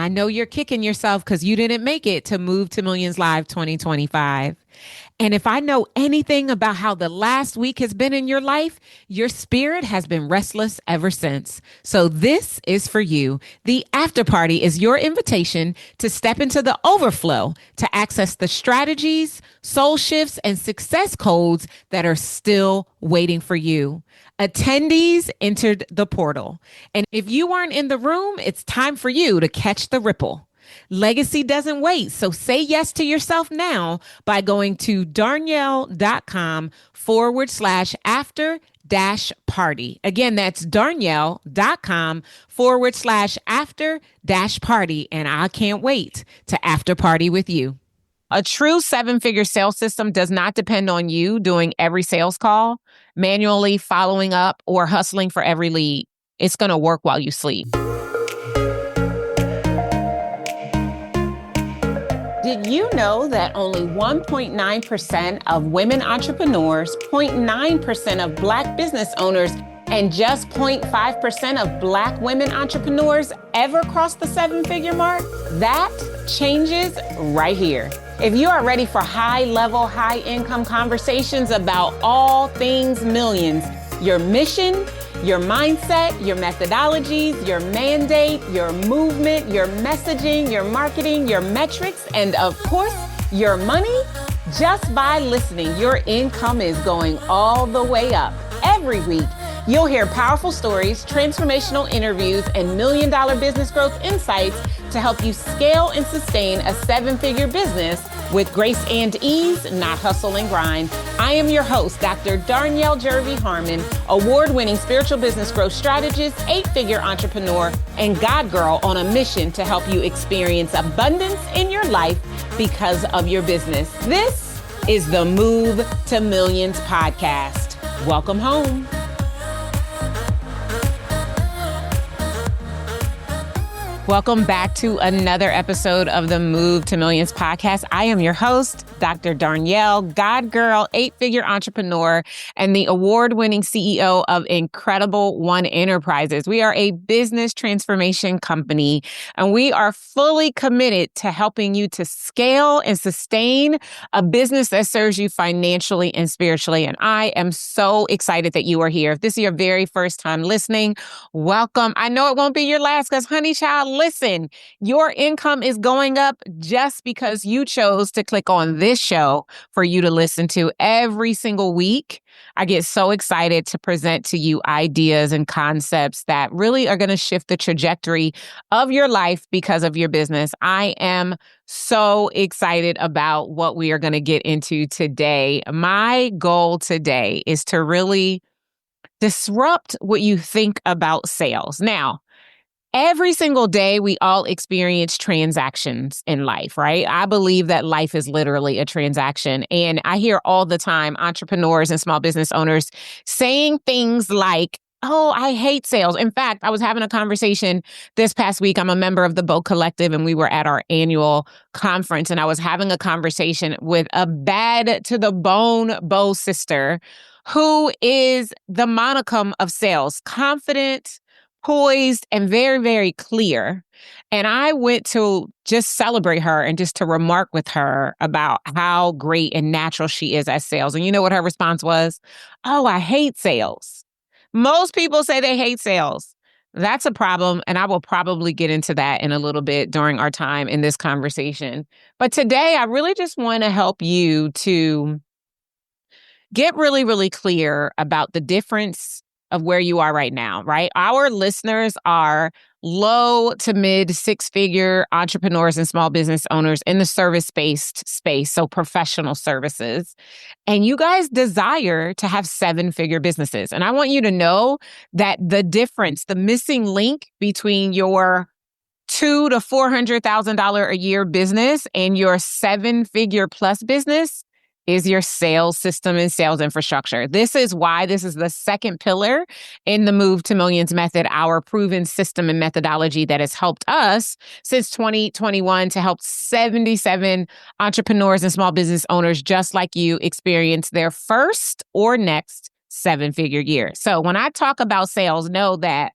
I know you're kicking yourself because you didn't make it to Move to Millions Live 2025. And if I know anything about how the last week has been in your life, your spirit has been restless ever since. So this is for you. The after party is your invitation to step into the overflow to access the strategies, soul shifts, and success codes that are still waiting for you. Attendees entered the portal. And if you weren't in the room, it's time for you to catch the ripple. Legacy doesn't wait. So say yes to yourself now by going to darnyelle.com/after party. Again, that's darnyelle.com/after party. And I can't wait to after party with you. A true seven-figure sales system does not depend on you doing every sales call, manually following up, or hustling for every lead. It's going to work while you sleep. Did you know that only 1.9% of women entrepreneurs, 0.9% of Black business owners, and just 0.5% of Black women entrepreneurs ever cross the seven-figure mark? That changes right here. If you are ready for high-level, high-income conversations about all things millions, your mission, your mindset, your methodologies, your mandate, your movement, your messaging, your marketing, your metrics, and of course, your money, just by listening, your income is going all the way up. Every week, you'll hear powerful stories, transformational interviews, and million-dollar business growth insights to help you scale and sustain a seven-figure business with grace and ease, not hustle and grind. I am your host, Dr. Darnyelle Jervey Harmon, award-winning spiritual business growth strategist, eight-figure entrepreneur, and God girl on a mission to help you experience abundance in your life because of your business. This is the Move to Millions podcast. Welcome home. Welcome back to another episode of the Move to Millions podcast. I am your host, Dr. Darnyelle, God girl, eight-figure entrepreneur, and the award-winning CEO of Incredible One Enterprises. We are a business transformation company, and we are fully committed to helping you to scale and sustain a business that serves you financially and spiritually. And I am so excited that you are here. If this is your very first time listening, welcome. I know it won't be your last because, honey child, listen, your income is going up just because you chose to click on this show for you to listen to every single week. I get so excited to present to you ideas and concepts that really are going to shift the trajectory of your life because of your business. I am so excited about what we are going to get into today. My goal today is to really disrupt what you think about sales. Now, every single day, we all experience transactions in life, right? I believe that life is literally a transaction. And I hear all the time entrepreneurs and small business owners saying things like, oh, I hate sales. In fact, I was having a conversation this past week. I'm a member of the Bow Collective, and we were at our annual conference. And I was having a conversation with a bad to the bone Bow sister who is the monicum of sales, confident, poised, and very, very clear. And I went to just celebrate her and just to remark with her about how great and natural she is at sales. And you know what her response was? Oh, I hate sales. Most people say they hate sales. That's a problem. And I will probably get into that in a little bit during our time in this conversation. But today, I really just want to help you to get really, really clear about the difference of where you are right now, right? Our listeners are low to mid six-figure entrepreneurs and small business owners in the service-based space, so professional services. And you guys desire to have seven-figure businesses. And I want you to know that the difference, the missing link between your $200,000 to $400,000 a year business and your seven-figure plus business is your sales system and sales infrastructure. This is why this is the second pillar in the Move to Millions method, our proven system and methodology that has helped us since 2021 to help 77 entrepreneurs and small business owners just like you experience their first or next seven-figure year. So when I talk about sales, know that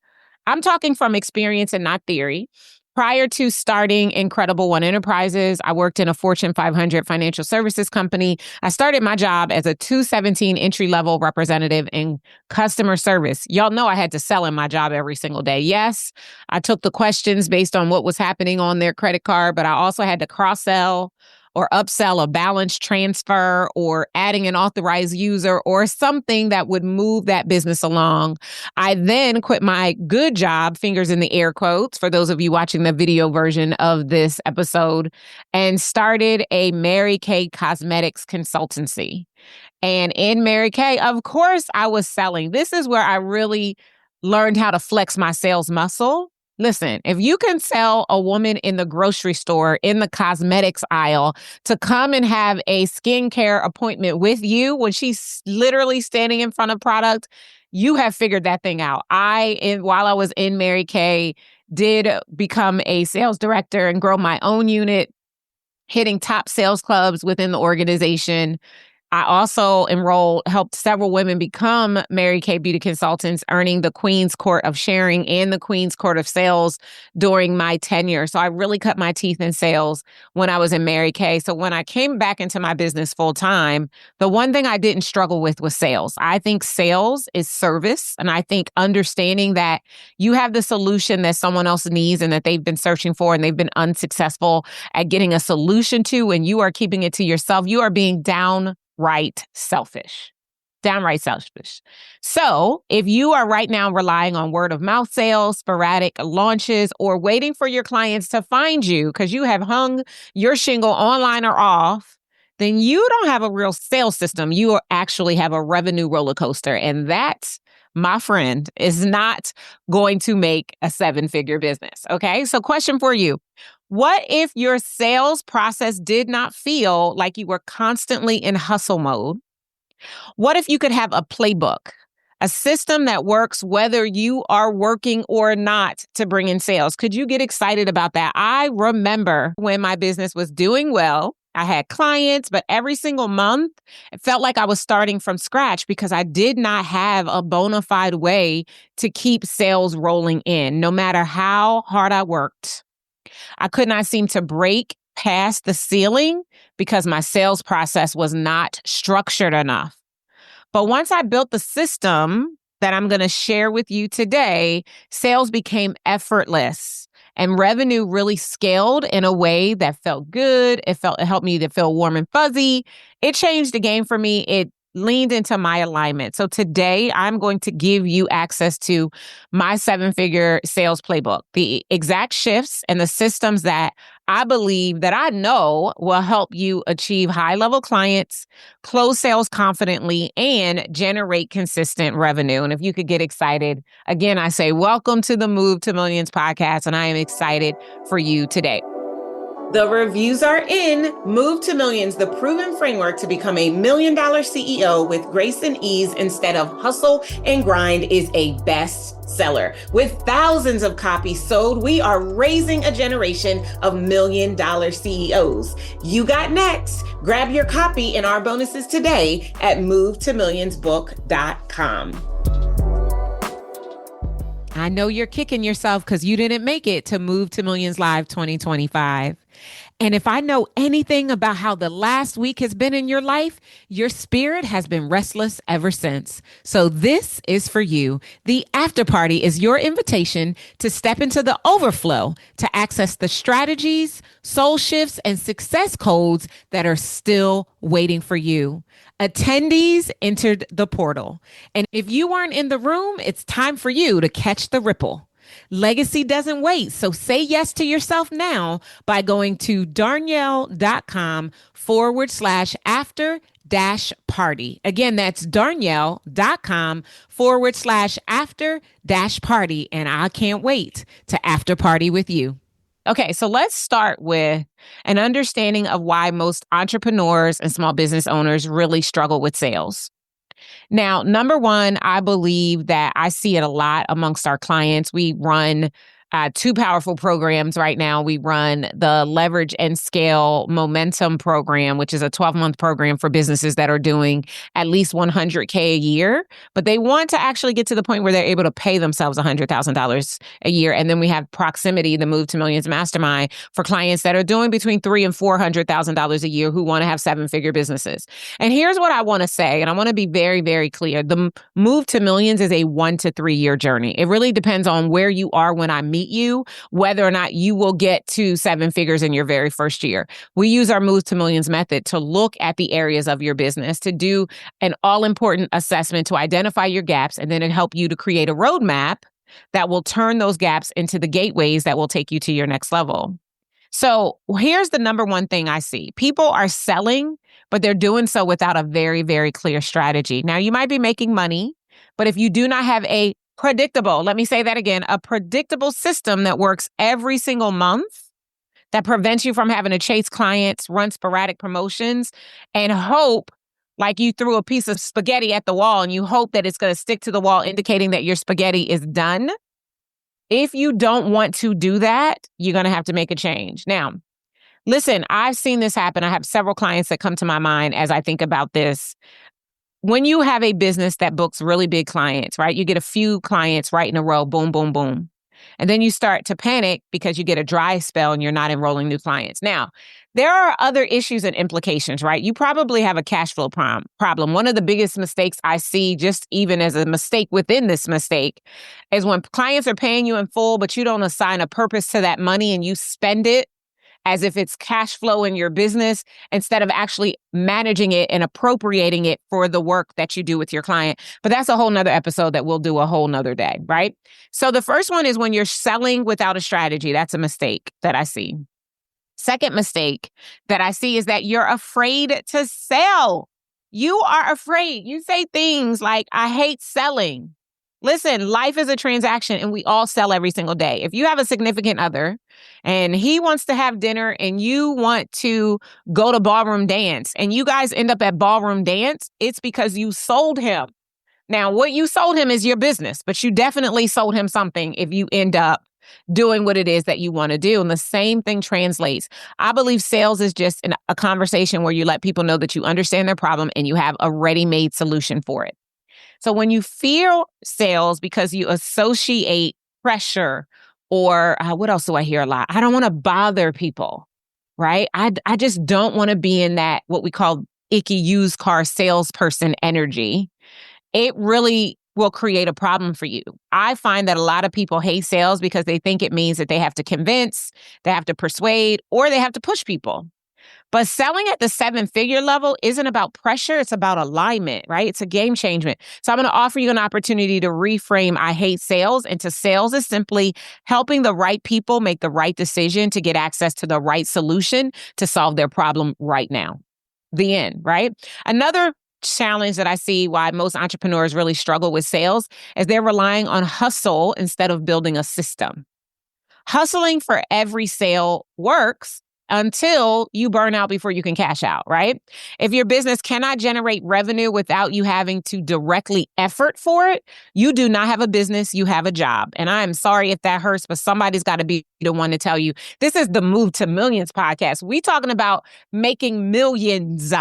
I'm talking from experience and not theory. Prior to starting Incredible One Enterprises, I worked in a Fortune 500 financial services company. I started my job as a 217 entry-level representative in customer service. Y'all know I had to sell in my job every single day. Yes, I took the questions based on what was happening on their credit card, but I also had to cross-sell or upsell a balance transfer or adding an authorized user or something that would move that business along. I then quit my good job, fingers in the air quotes, for those of you watching the video version of this episode, and started a Mary Kay Cosmetics consultancy. And in Mary Kay, of course, I was selling. This is where I really learned how to flex my sales muscle. Listen, if you can sell a woman in the grocery store in the cosmetics aisle to come and have a skincare appointment with you when she's literally standing in front of product, you have figured that thing out. While I was in Mary Kay, did become a sales director and grow my own unit, hitting top sales clubs within the organization. I also helped several women become Mary Kay Beauty Consultants, earning the Queen's Court of Sharing and the Queen's Court of Sales during my tenure. So I really cut my teeth in sales when I was in Mary Kay. So when I came back into my business full time, the one thing I didn't struggle with was sales. I think sales is service. And I think understanding that you have the solution that someone else needs and that they've been searching for and they've been unsuccessful at getting a solution to, and you are keeping it to yourself, you are being downright selfish. Downright selfish. So if you are right now relying on word of mouth sales, sporadic launches, or waiting for your clients to find you because you have hung your shingle online or off, then you don't have a real sales system. You actually have a revenue roller coaster. And that, my friend, is not going to make a seven-figure business. Okay. So question for you. What if your sales process did not feel like you were constantly in hustle mode? What if you could have a playbook, a system that works whether you are working or not to bring in sales? Could you get excited about that? I remember when my business was doing well, I had clients, but every single month, it felt like I was starting from scratch because I did not have a bona fide way to keep sales rolling in, no matter how hard I worked. I could not seem to break past the ceiling because my sales process was not structured enough. But once I built the system that I'm going to share with you today, sales became effortless and revenue really scaled in a way that felt good. It helped me to feel warm and fuzzy. It changed the game for me. It leaned into my alignment. So today I'm going to give you access to my seven-figure sales playbook, the exact shifts and the systems that I believe that I know will help you achieve high-level clients, close sales confidently, and generate consistent revenue. And if you could get excited, again, I say welcome to the Move to Millions podcast, and I am excited for you today. The reviews are in. Move to Millions, the proven framework to become a $1 million CEO with grace and ease instead of hustle and grind, is a bestseller. With thousands of copies sold, we are raising a generation of $1 million CEOs. You got next. Grab your copy and our bonuses today at movetomillionsbook.com. I know you're kicking yourself because you didn't make it to Move to Millions Live 2025. And if I know anything about how the last week has been in your life, your spirit has been restless ever since. So this is for you. The after party is your invitation to step into the overflow to access the strategies, soul shifts, and success codes that are still waiting for you. Attendees entered the portal. And if you weren't in the room, it's time for you to catch the ripple. Legacy doesn't wait. So say yes to yourself now by going to Darnyelle.com/after-party. Again, that's Darnyelle.com/after-party. And I can't wait to after party with you. Okay, so let's start with an understanding of why most entrepreneurs and small business owners really struggle with sales. Now, number one, I believe that I see it a lot amongst our clients. We run two powerful programs right now. We run the Leverage and Scale Momentum program, which is a 12-month program for businesses that are doing at least $100K a year, but they want to actually get to the point where they're able to pay themselves $100,000 a year. And then we have Proximity, the Move to Millions Mastermind, for clients that are doing between $300,000 and $400,000 a year who want to have seven-figure businesses. And here's what I want to say, and I want to be very, very clear. The Move to Millions is a 1 to 3 year journey. It really depends on where you are when I meet you, whether or not you will get to seven figures in your very first year. We use our Move to Millions method to look at the areas of your business, to do an all-important assessment, to identify your gaps, and then it help you to create a roadmap that will turn those gaps into the gateways that will take you to your next level. So here's the number one thing I see. People are selling, but they're doing so without a very, very clear strategy. Now, you might be making money, but if you do not have a predictable, let me say that again, a predictable system that works every single month, that prevents you from having to chase clients, run sporadic promotions, and hope like you threw a piece of spaghetti at the wall and you hope that it's going to stick to the wall, indicating that your spaghetti is done. If you don't want to do that, you're going to have to make a change. Now, listen, I've seen this happen. I have several clients that come to my mind as I think about this. When you have a business that books really big clients, right? You get a few clients right in a row, boom, boom, boom. And then you start to panic because you get a dry spell and you're not enrolling new clients. Now, there are other issues and implications, right? You probably have a cash flow problem. One of the biggest mistakes I see, just even as a mistake within this mistake, is when clients are paying you in full, but you don't assign a purpose to that money and you spend it as if it's cash flow in your business instead of actually managing it and appropriating it for the work that you do with your client. But that's a whole nother episode that we'll do a whole nother day, right? So the first one is when you're selling without a strategy. That's a mistake that I see. Second mistake that I see is that you're afraid to sell. You are afraid. You say things like, I hate selling. Listen, life is a transaction and we all sell every single day. If you have a significant other and he wants to have dinner and you want to go to ballroom dance and you guys end up at ballroom dance, it's because you sold him. Now, what you sold him is your business, but you definitely sold him something if you end up doing what it is that you want to do. And the same thing translates. I believe sales is just a conversation where you let people know that you understand their problem and you have a ready-made solution for it. So when you fear sales because you associate pressure or what else do I hear a lot? I don't want to bother people, right? I just don't want to be in that what we call icky used car salesperson energy. It really will create a problem for you. I find that a lot of people hate sales because they think it means that they have to convince, they have to persuade, or they have to push people. But selling at the seven-figure level isn't about pressure. It's about alignment, right? It's a game changer. So I'm going to offer you an opportunity to reframe I hate sales into sales is simply helping the right people make the right decision to get access to the right solution to solve their problem right now. The end, right? Another challenge that I see why most entrepreneurs really struggle with sales is they're relying on hustle instead of building a system. Hustling for every sale works until you burn out before you can cash out, right? If your business cannot generate revenue without you having to directly effort for it, you do not have a business, you have a job. And I am sorry if that hurts, but somebody's got to be the one to tell you. This is the Move to Millions podcast. We talking about making millions,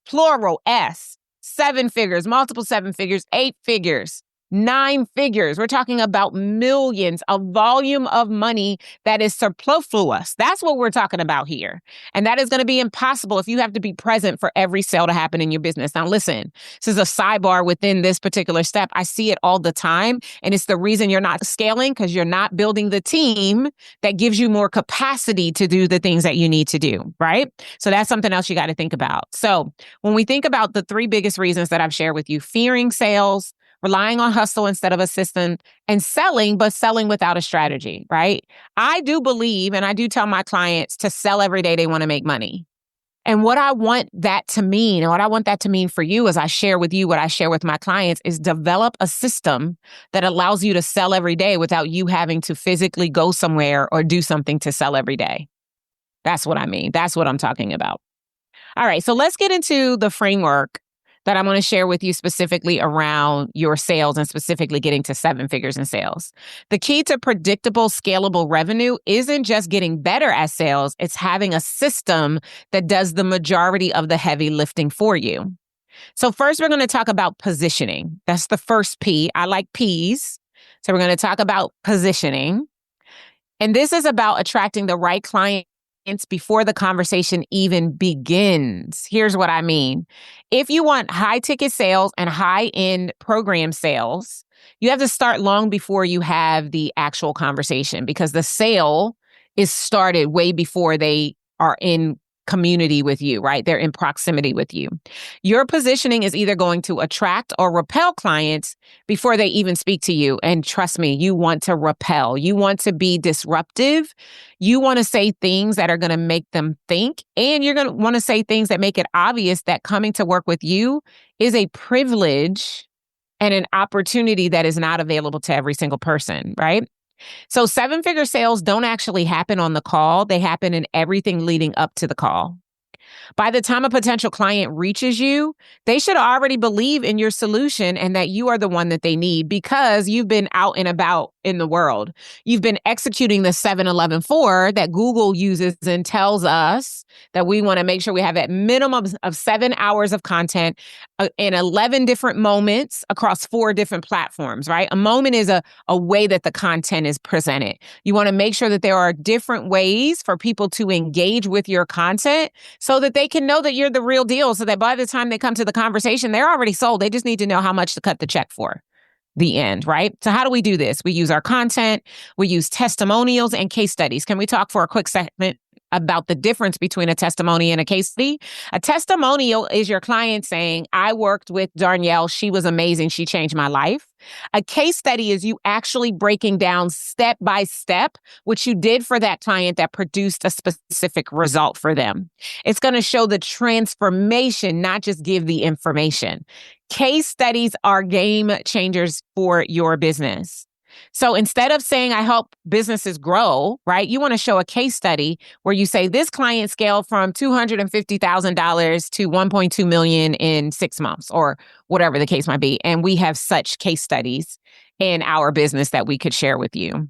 plural S, seven figures, multiple seven figures, 8 figures. 9 figures. We're talking about millions, a volume of money that is superfluous. That's what we're talking about here. And that is going to be impossible if you have to be present for every sale to happen in your business. Now, listen, this is a sidebar within this particular step. I see it all the time. And it's the reason you're not scaling because you're not building the team that gives you more capacity to do the things that you need to do, right? So that's something else you got to think about. So when we think about the 3 biggest reasons that I've shared with you, fearing sales, relying on hustle instead of a system, and selling, but selling without a strategy, right? I do believe, and I do tell my clients to sell every day they want to make money. And what I want that to mean, and what I want that to mean for you as I share with you what I share with my clients is develop a system that allows you to sell every day without you having to physically go somewhere or do something to sell every day. That's what I mean. That's what I'm talking about. All right, so let's get into the framework that I'm going to share with you specifically around your sales and specifically getting to 7 figures in sales. The key to predictable, scalable revenue isn't just getting better at sales, it's having a system that does the majority of the heavy lifting for you. So first, we're going to talk about positioning. That's the first P. I like P's. So we're going to talk about positioning. And this is about attracting the right clients before the conversation even begins. Here's what I mean. If you want high ticket sales and high end program sales, you have to start long before you have the actual conversation, because the sale is started way before they are in community with you, right? They're in proximity with you. Your positioning is either going to attract or repel clients before they even speak to you. And trust me, you want to repel. You want to be disruptive. You want to say things that are going to make them think. And you're going to want to say things that make it obvious that coming to work with you is a privilege and an opportunity that is not available to every single person, right? So 7-figure sales don't actually happen on the call. They happen in everything leading up to the call. By the time a potential client reaches you, they should already believe in your solution and that you are the one that they need, because you've been out and about in the world. You've been executing the 7-11-4 that Google uses and tells us that we want to make sure we have at minimum of 7 hours of content in 11 different moments across 4 different platforms, right? A moment is a way that the content is presented. You want to make sure that there are different ways for people to engage with your content so that they can know that you're the real deal, so that by the time they come to the conversation, they're already sold. They just need to know how much to cut the check for. The end, right? So how do we do this? We use our content, we use testimonials and case studies. Can we talk for a quick segment about the difference between a testimony and a case study? A testimonial is your client saying, I worked with Darnyelle. She was amazing. She changed my life. A case study is you actually breaking down step by step what you did for that client that produced a specific result for them. It's going to show the transformation, not just give the information. Case studies are game changers for your business. So instead of saying, I help businesses grow, right? You want to show a case study where you say this client scaled from $250,000 to $1.2 million in 6 months, or whatever the case might be. And we have such case studies in our business that we could share with you.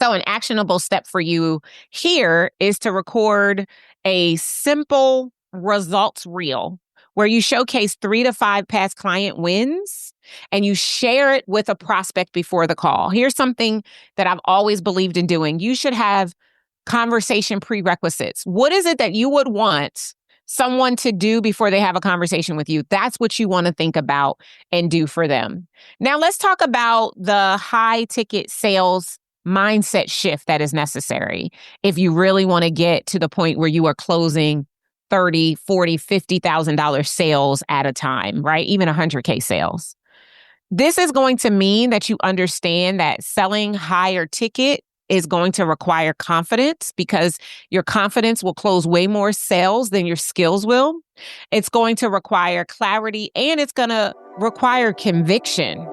So an actionable step for you here is to record a simple results reel where you showcase 3 to 5 past client wins and you share it with a prospect before the call. Here's something that I've always believed in doing. You should have conversation prerequisites. What is it that you would want someone to do before they have a conversation with you? That's what you want to think about and do for them. Now, let's talk about the high ticket sales mindset shift that is necessary if you really want to get to the point where you are closing $30,000, $40,000, $50,000 sales at a time, right? Even 100K sales. This is going to mean that you understand that selling higher ticket is going to require confidence, because your confidence will close way more sales than your skills will. It's going to require clarity, and it's going to require conviction.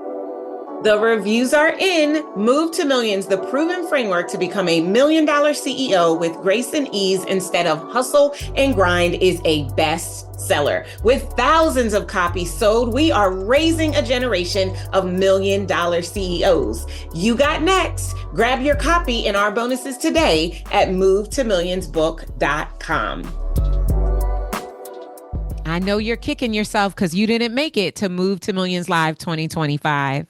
The reviews are in. Move to Millions, the proven framework to become a $1 million CEO with grace and ease instead of hustle and grind, is a bestseller. With thousands of copies sold, we are raising a generation of $1 million CEOs. You got next. Grab your copy and our bonuses today at movetomillionsbook.com. I know you're kicking yourself because you didn't make it to Move to Millions Live 2025.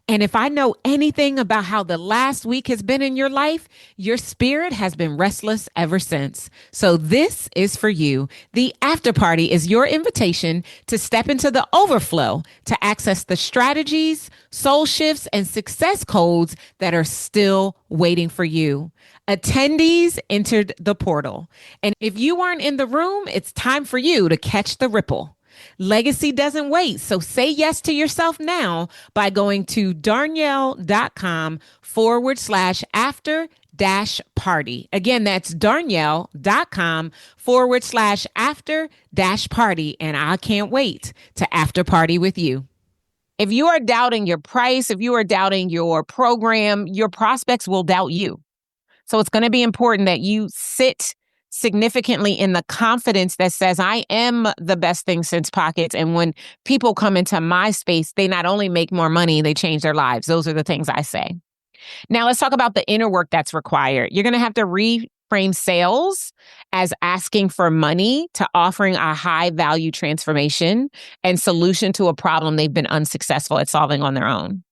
And if I know anything about how the last week has been in your life, your spirit has been restless ever since. So this is for you. The after party is your invitation to step into the overflow to access the strategies, soul shifts, and success codes that are still waiting for you. Attendees entered the portal. And if you aren't in the room, it's time for you to catch the ripple. Legacy doesn't wait. So say yes to yourself now by going to darnyelle.com/after-party. Again, that's darnyelle.com/after-party. And I can't wait to after party with you. If you are doubting your price, if you are doubting your program, your prospects will doubt you. So it's going to be important that you sit significantly in the confidence that says, I am the best thing since pockets. And when people come into my space, they not only make more money, they change their lives. Those are the things I say. Now let's talk about the inner work that's required. You're going to have to reframe sales as asking for money to offering a high value transformation and solution to a problem they've been unsuccessful at solving on their own.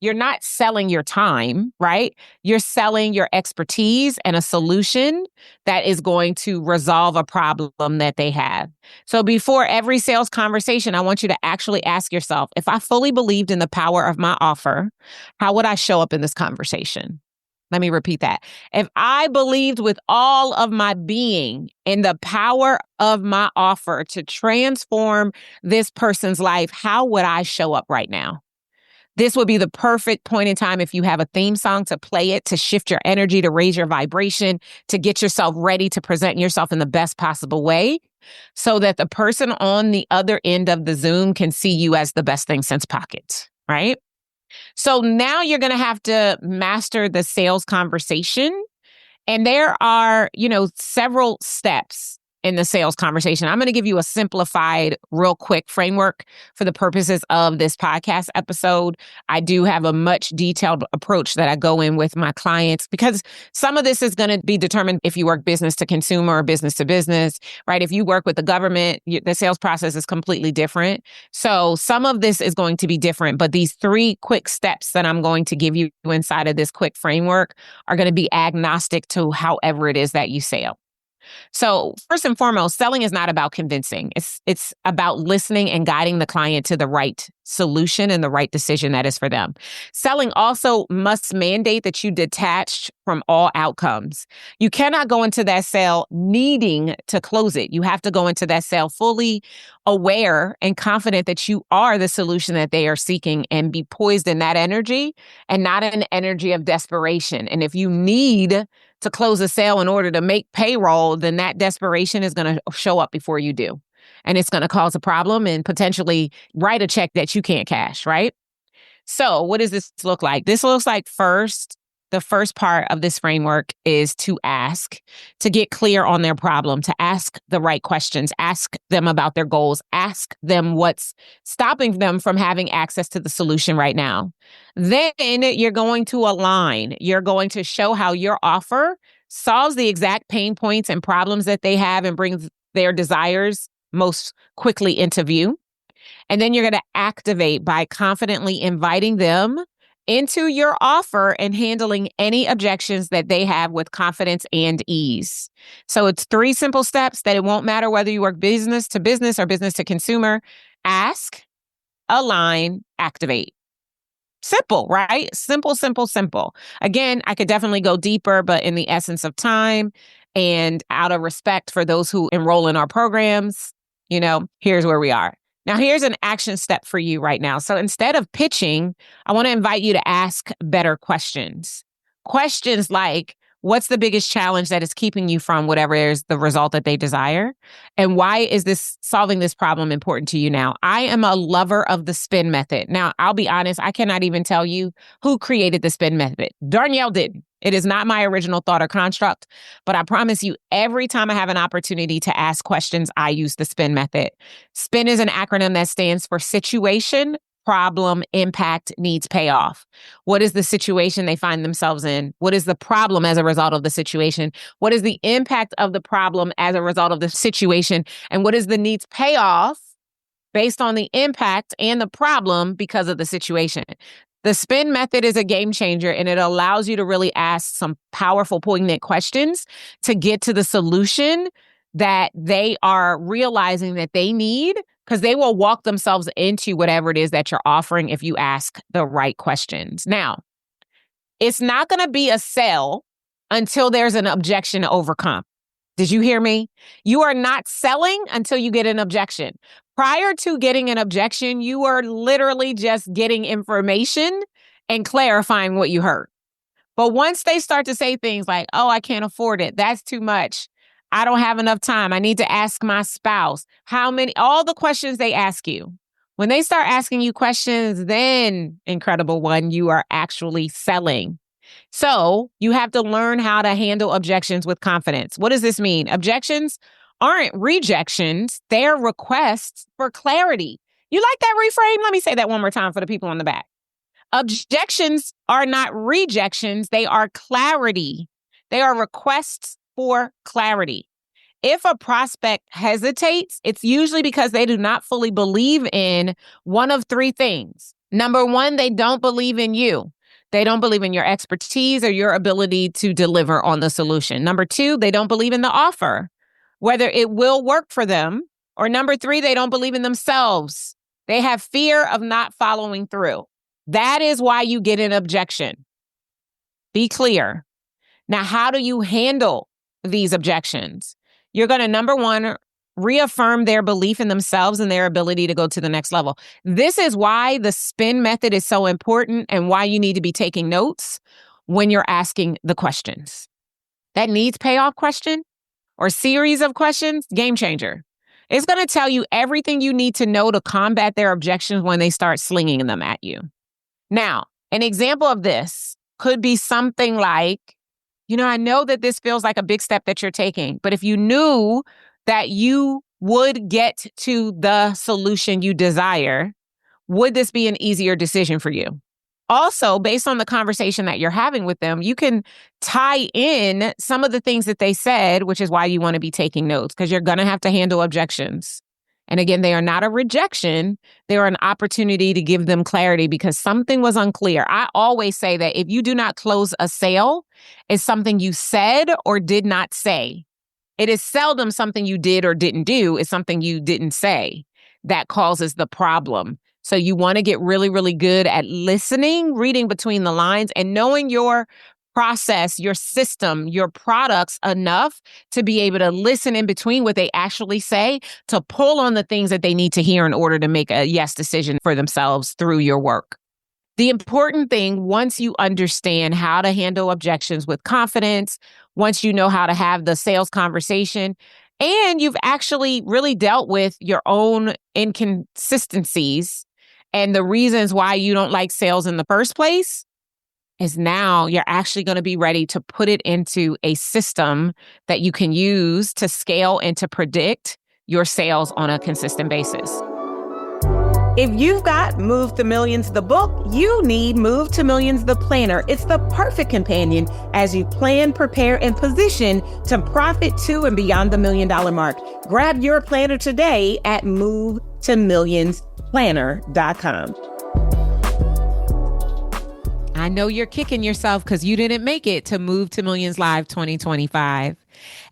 You're not selling your time, right? You're selling your expertise and a solution that is going to resolve a problem that they have. So before every sales conversation, I want you to actually ask yourself, if I fully believed in the power of my offer, how would I show up in this conversation? Let me repeat that. If I believed with all of my being in the power of my offer to transform this person's life, how would I show up right now? This would be the perfect point in time if you have a theme song to play it, to shift your energy, to raise your vibration, to get yourself ready to present yourself in the best possible way so that the person on the other end of the Zoom can see you as the best thing since pockets, right? So now you're going to have to master the sales conversation. And there are, several steps in the sales conversation. I'm going to give you a simplified, real quick framework for the purposes of this podcast episode. I do have a much detailed approach that I go in with my clients because some of this is going to be determined if you work business to consumer or business to business, right? If you work with the government, the sales process is completely different. So some of this is going to be different, but these 3 quick steps that I'm going to give you inside of this quick framework are going to be agnostic to however it is that you sell. So first and foremost, selling is not about convincing. It's about listening and guiding the client to the right solution and the right decision that is for them. Selling also must mandate that you detach from all outcomes. You cannot go into that sale needing to close it. You have to go into that sale fully aware and confident that you are the solution that they are seeking and be poised in that energy and not an energy of desperation. And if you need to close a sale in order to make payroll, then that desperation is going to show up before you do. And it's going to cause a problem and potentially write a check that you can't cash, right? So what does this look like? This looks like the first part of this framework is to get clear on their problem, to ask the right questions, ask them about their goals, ask them what's stopping them from having access to the solution right now. Then you're going to align. You're going to show how your offer solves the exact pain points and problems that they have and brings their desires most quickly into view. And then you're going to activate by confidently inviting them into your offer and handling any objections that they have with confidence and ease. So it's 3 simple steps that it won't matter whether you work business to business or business to consumer. Ask, align, activate. Simple, right? Simple, simple, simple. Again, I could definitely go deeper, but in the essence of time and out of respect for those who enroll in our programs, here's where we are. Now, here's an action step for you right now. So instead of pitching, I want to invite you to ask better questions. Questions like, what's the biggest challenge that is keeping you from whatever is the result that they desire? And why is solving this problem important to you now? I am a lover of the spin method. Now, I'll be honest, I cannot even tell you who created the spin method. Darnyelle didn't. It is not my original thought or construct, but I promise you, every time I have an opportunity to ask questions, I use the SPIN method. SPIN is an acronym that stands for situation, problem, impact, needs, payoff. What is the situation they find themselves in? What is the problem as a result of the situation? What is the impact of the problem as a result of the situation? And what is the needs payoff based on the impact and the problem because of the situation? The SPIN method is a game changer, and it allows you to really ask some powerful, poignant questions to get to the solution that they are realizing that they need, because they will walk themselves into whatever it is that you're offering if you ask the right questions. Now, it's not going to be a sell until there's an objection to overcome. Did you hear me? You are not selling until you get an objection. Prior to getting an objection, you are literally just getting information and clarifying what you heard. But once they start to say things like, oh, I can't afford it, that's too much, I don't have enough time, I need to ask my spouse, all the questions they ask you. When they start asking you questions, then, incredible one, you are actually selling. So you have to learn how to handle objections with confidence. What does this mean? Objections aren't rejections, they're requests for clarity. You like that reframe? Let me say that one more time for the people on the back. Objections are not rejections, they are clarity. They are requests for clarity. If a prospect hesitates, it's usually because they do not fully believe in one of three things. Number one, they don't believe in you. They don't believe in your expertise or your ability to deliver on the solution. Number two, they don't believe in the offer, whether it will work for them. Or number three, they don't believe in themselves. They have fear of not following through. That is why you get an objection. Be clear. Now, how do you handle these objections? You're going to, number one, reaffirm their belief in themselves and their ability to go to the next level. This is why the spin method is so important and why you need to be taking notes when you're asking the questions. That needs payoff question or series of questions, game changer. It's going to tell you everything you need to know to combat their objections when they start slinging them at you. Now, an example of this could be something like, I know that this feels like a big step that you're taking, but if you knew that you would get to the solution you desire, would this be an easier decision for you? Also, based on the conversation that you're having with them, you can tie in some of the things that they said, which is why you want to be taking notes, because you're going to have to handle objections. And again, they are not a rejection. They are an opportunity to give them clarity because something was unclear. I always say that if you do not close a sale, it's something you said or did not say. It is seldom something you did or didn't do. It's something you didn't say that causes the problem. So you want to get really, really good at listening, reading between the lines, and knowing your process, your system, your products enough to be able to listen in between what they actually say, to pull on the things that they need to hear in order to make a yes decision for themselves through your work. The important thing, once you understand how to handle objections with confidence, once you know how to have the sales conversation, and you've actually really dealt with your own inconsistencies and the reasons why you don't like sales in the first place, is now you're actually going to be ready to put it into a system that you can use to scale and to predict your sales on a consistent basis. If you've got Move to Millions, the book, you need Move to Millions, the planner. It's the perfect companion as you plan, prepare, and position to profit to and beyond the $1 million mark. Grab your planner today at movetomillionsplanner.com. I know you're kicking yourself because you didn't make it to Move to Millions Live 2025.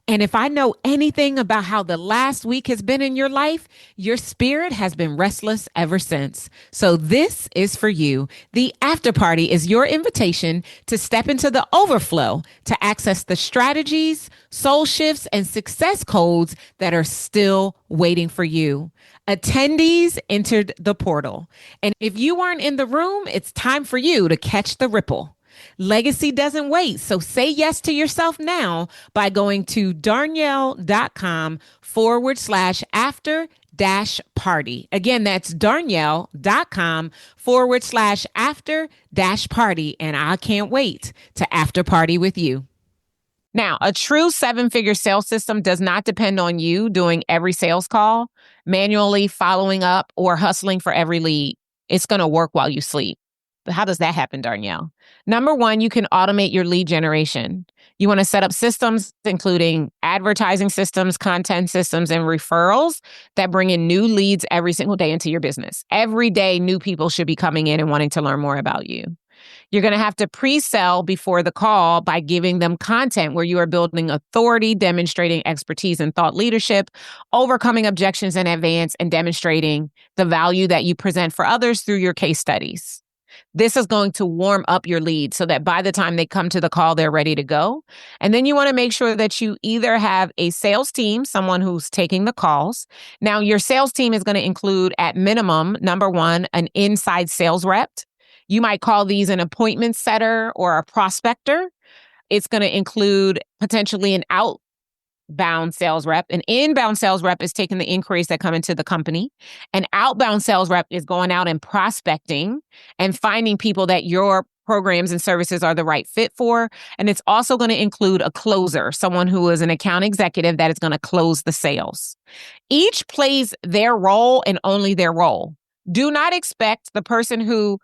And if I know anything about how the last week has been in your life, your spirit has been restless ever since. So this is for you. The after party is your invitation to step into the overflow to access the strategies, soul shifts, and success codes that are still waiting for you. Attendees entered the portal. And if you aren't in the room, it's time for you to catch the ripple. Legacy doesn't wait. So say yes to yourself now by going to darnyelle.com/after-party. Again, that's darnyelle.com/after-party. And I can't wait to after party with you. Now, a true 7-figure sales system does not depend on you doing every sales call, manually following up, or hustling for every lead. It's going to work while you sleep. But how does that happen, Darnyelle? Number one, you can automate your lead generation. You want to set up systems, including advertising systems, content systems, and referrals that bring in new leads every single day into your business. Every day, new people should be coming in and wanting to learn more about you. You're going to have to pre-sell before the call by giving them content where you are building authority, demonstrating expertise and thought leadership, overcoming objections in advance, and demonstrating the value that you present for others through your case studies. This is going to warm up your lead so that by the time they come to the call, they're ready to go. And then you want to make sure that you either have a sales team, someone who's taking the calls. Now, your sales team is going to include, at minimum, number one, an inside sales rep. You might call these an appointment setter or a prospector. It's going to include potentially an outbound sales rep. An inbound sales rep is taking the inquiries that come into the company. An outbound sales rep is going out and prospecting and finding people that your programs and services are the right fit for. And it's also going to include a closer, someone who is an account executive that is going to close the sales. Each plays their role and only their role. Do not expect the person who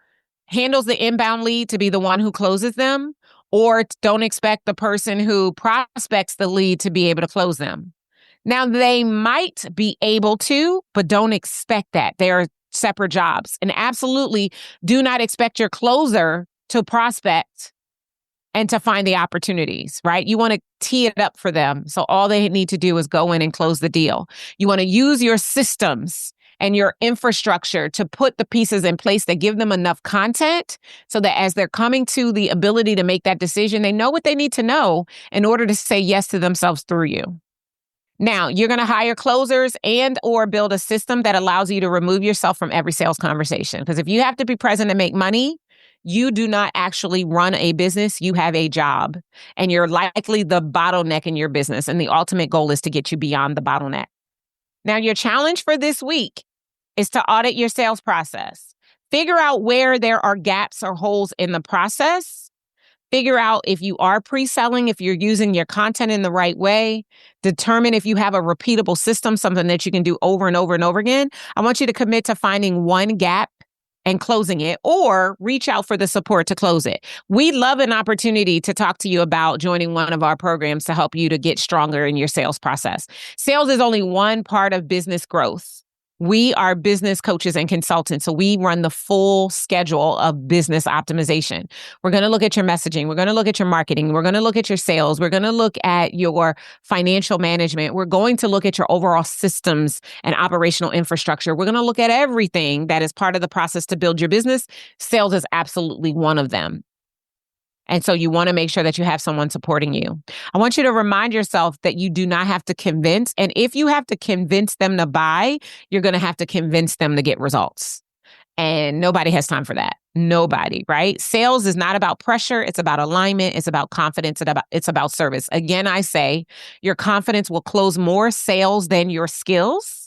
handles the inbound lead to be the one who closes them, or don't expect the person who prospects the lead to be able to close them. Now, they might be able to, but don't expect that. They are separate jobs. And absolutely do not expect your closer to prospect and to find the opportunities, right? You want to tee it up for them. So all they need to do is go in and close the deal. You want to use your systems and your infrastructure to put the pieces in place that give them enough content so that as they're coming to the ability to make that decision, they know what they need to know in order to say yes to themselves through you. Now, you're going to hire closers and or build a system that allows you to remove yourself from every sales conversation. Because if you have to be present to make money, you do not actually run a business, you have a job. And you're likely the bottleneck in your business. And the ultimate goal is to get you beyond the bottleneck. Now, your challenge for this week is to audit your sales process. Figure out where there are gaps or holes in the process. Figure out if you are pre-selling, if you're using your content in the right way. Determine if you have a repeatable system, something that you can do over and over and over again. I want you to commit to finding one gap and closing it, or reach out for the support to close it. We'd love an opportunity to talk to you about joining one of our programs to help you to get stronger in your sales process. Sales is only one part of business growth. We are business coaches and consultants, so we run the full schedule of business optimization. We're going to look at your messaging. We're going to look at your marketing. We're going to look at your sales. We're going to look at your financial management. We're going to look at your overall systems and operational infrastructure. We're going to look at everything that is part of the process to build your business. Sales is absolutely one of them. And so you want to make sure that you have someone supporting you. I want you to remind yourself that you do not have to convince. And if you have to convince them to buy, you're going to have to convince them to get results. And nobody has time for that. Nobody, right? Sales is not about pressure. It's about alignment. It's about confidence. It's about service. Again, I say your confidence will close more sales than your skills.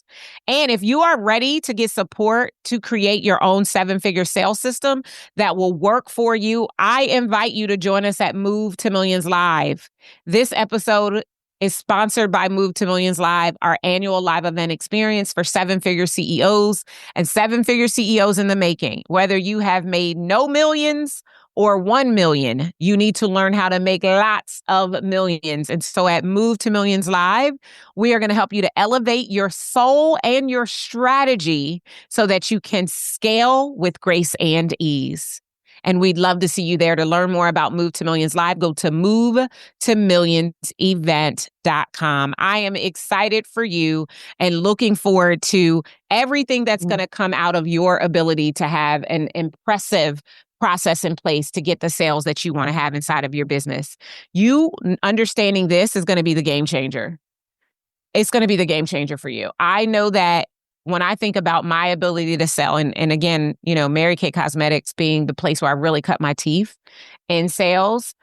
And if you are ready to get support to create your own 7-figure sales system that will work for you, I invite you to join us at Move to Millions Live. This episode is sponsored by Move to Millions Live, our annual live event experience for 7-figure CEOs and 7-figure CEOs in the making. Whether you have made no millions or 1 million, you need to learn how to make lots of millions. And so at Move to Millions Live, we are going to help you to elevate your soul and your strategy so that you can scale with grace and ease. And we'd love to see you there. To learn more about Move to Millions Live, go to movetomillionsevent.com. I am excited for you and looking forward to everything that's going to come out of your ability to have an impressive process in place to get the sales that you want to have inside of your business. You understanding this is going to be the game changer. It's going to be the game changer for you. I know that when I think about my ability to sell, and again, Mary Kay Cosmetics being the place where I really cut my teeth in sales,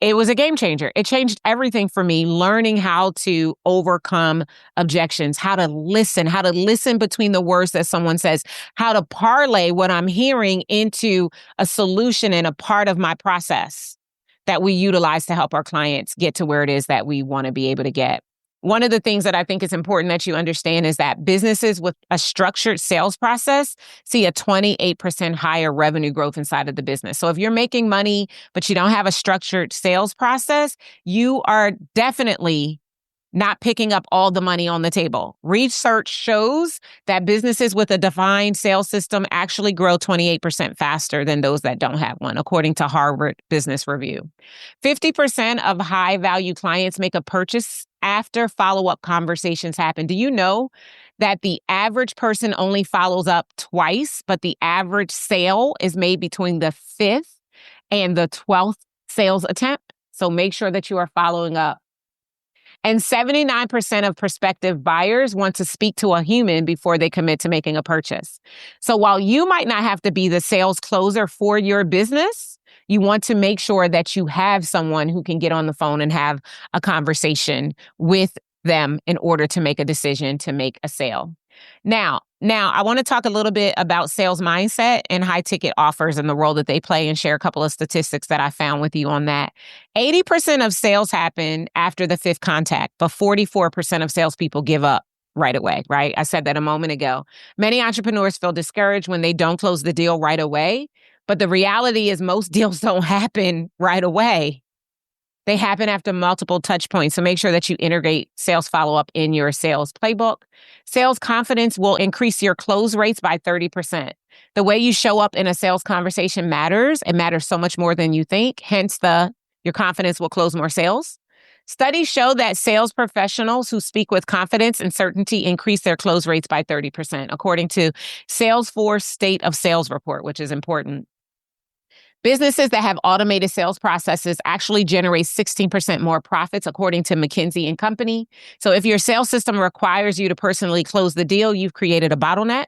it was a game changer. It changed everything for me, learning how to overcome objections, how to listen between the words that someone says, how to parlay what I'm hearing into a solution and a part of my process that we utilize to help our clients get to where it is that we want to be able to get. One of the things that I think is important that you understand is that businesses with a structured sales process see a 28% higher revenue growth inside of the business. So if you're making money, but you don't have a structured sales process, you are definitely not picking up all the money on the table. Research shows that businesses with a defined sales system actually grow 28% faster than those that don't have one, according to Harvard Business Review. 50% of high-value clients make a purchase after follow-up conversations happen. Do you know that the average person only follows up twice, but the average sale is made between the 5th and the 12th sales attempt? So make sure that you are following up. And 79% of prospective buyers want to speak to a human before they commit to making a purchase. So while you might not have to be the sales closer for your business, you want to make sure that you have someone who can get on the phone and have a conversation with them in order to make a decision to make a sale. Now I want to talk a little bit about sales mindset and high ticket offers and the role that they play, and share a couple of statistics that I found with you on that. 80% of sales happen after the fifth contact, but 44% of salespeople give up right away, right? I said that a moment ago. Many entrepreneurs feel discouraged when they don't close the deal right away, but the reality is most deals don't happen right away. They happen after multiple touch points. So make sure that you integrate sales follow-up in your sales playbook. Sales confidence will increase your close rates by 30%. The way you show up in a sales conversation matters. It matters so much more than you think. Hence, your confidence will close more sales. Studies show that sales professionals who speak with confidence and certainty increase their close rates by 30%, according to Salesforce State of Sales Report, which is important. Businesses that have automated sales processes actually generate 16% more profits, according to McKinsey & Company. So if your sales system requires you to personally close the deal, you've created a bottleneck.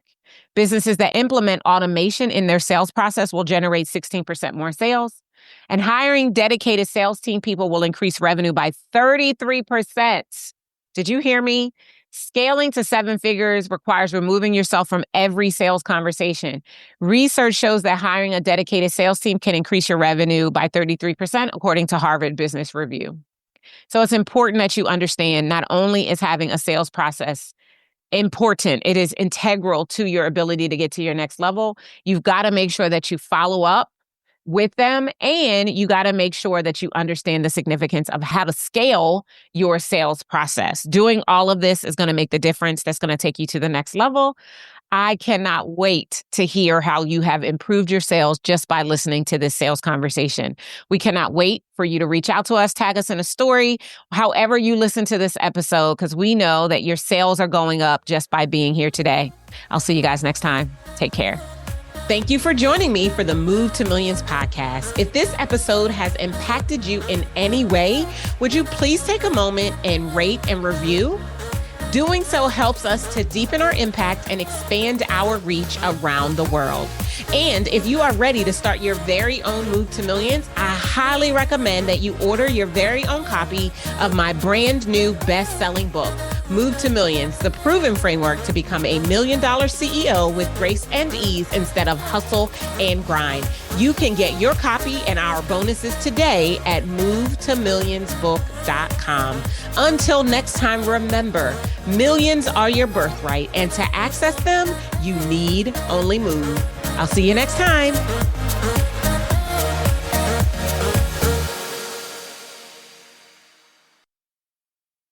Businesses that implement automation in their sales process will generate 16% more sales. And hiring dedicated sales team people will increase revenue by 33%. Did you hear me? Scaling to seven figures requires removing yourself from every sales conversation. Research shows that hiring a dedicated sales team can increase your revenue by 33%, according to Harvard Business Review. So it's important that you understand not only is having a sales process important, it is integral to your ability to get to your next level. You've got to make sure that you follow up with them, and you got to make sure that you understand the significance of how to scale your sales process. Doing all of this is going to make the difference. That's going to take you to the next level. I cannot wait to hear how you have improved your sales just by listening to this sales conversation. We cannot wait for you to reach out to us, tag us in a story, however you listen to this episode, because we know that your sales are going up just by being here today. I'll see you guys next time. Take care. Thank you for joining me for the Move to Millions podcast. If this episode has impacted you in any way, would you please take a moment and rate and review? Doing so helps us to deepen our impact and expand our reach around the world. And if you are ready to start your very own Move to Millions, I highly recommend that you order your very own copy of my brand new best-selling book, Move to Millions, the proven framework to become a $1 million CEO with grace and ease instead of hustle and grind. You can get your copy and our bonuses today at movetomillionsbook.com. Until next time, remember, millions are your birthright, and to access them, you need only move. I'll see you next time.